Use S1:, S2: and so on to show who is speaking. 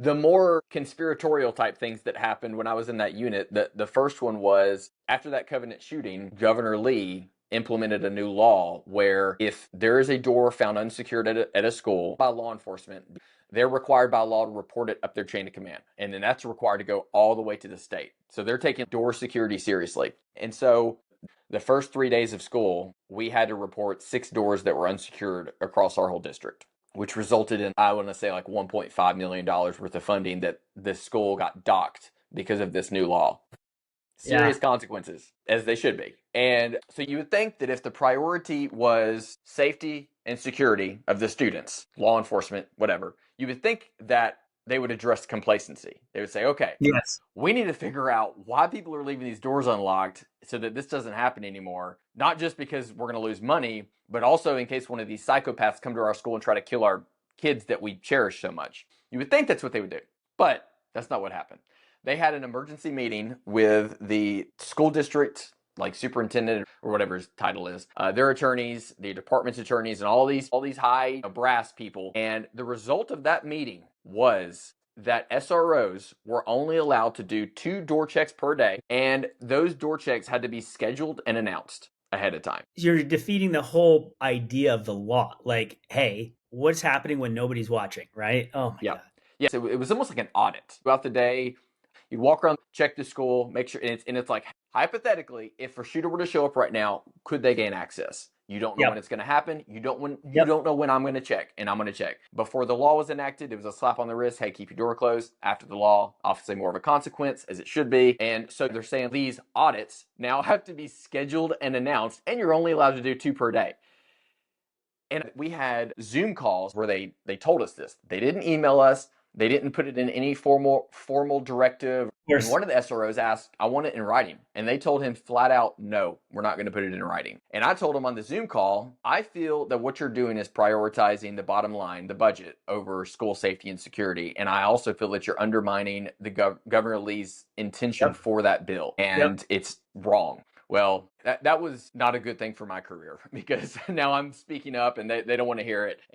S1: The more conspiratorial type things that happened when I was in that unit, the first one was after that Covenant shooting, Governor Lee implemented a new law where if there is a door found unsecured at a school by law enforcement, they're required by law to report it up their chain of command. And then that's required to go all the way to the state. So they're taking door security seriously. And so the first 3 days of school, we had to report 6 doors that were unsecured across our whole district, which resulted in, I want to say, like $1.5 million worth of funding that the school got docked because of this new law.
S2: Yeah.
S1: Serious consequences, as they should be. And so you would think that if the priority was safety and security of the students, law enforcement, whatever, you would think that they would address complacency. They would say, okay,
S2: Yes.
S1: we need to figure out why people are leaving these doors unlocked so that this doesn't happen anymore. Not just because we're going to lose money, but also in case one of these psychopaths come to our school and try to kill our kids that we cherish so much. You would think that's what they would do, but that's not what happened. They had an emergency meeting with the school district, like superintendent or whatever his title is, their attorneys, the department's attorneys, and all these high brass people. And the result of that meeting was that SROs were only allowed to do 2 door checks per day, and those door checks had to be scheduled and announced ahead of time.
S2: You're defeating the whole idea of the law. Like, hey, what's happening when nobody's watching, right? Oh my
S1: Yeah.
S2: God.
S1: Yeah, so it was almost like an audit throughout the day. You'd walk around, check the school, make sure, and it's like, hypothetically, if a shooter were to show up right now, could they gain access? You don't know when
S2: Yep.
S1: it's going to happen. You
S2: Yep.
S1: don't know when I'm going to check, and I'm going to check. Before the law was enacted, it was a slap on the wrist. Hey, keep your door closed. After the law, obviously more of a consequence, as it should be. And so they're saying these audits now have to be scheduled and announced, and you're only allowed to do 2 per day. And we had Zoom calls where they told us this. They didn't email us. They didn't put it in any formal directive.
S2: Of
S1: And
S2: course.
S1: one of the SROs asked, "I want it in writing." And they told him flat out, "No, we're not going to put it in writing." And I told him on the Zoom call, "I feel that what you're doing is prioritizing the bottom line, the budget, over school safety and security. And I also feel that you're undermining the Governor Lee's intention
S2: Yep.
S1: for that bill.
S2: Yep.
S1: And it's wrong." Well, that was not a good thing for my career because now I'm speaking up and they don't want to hear it.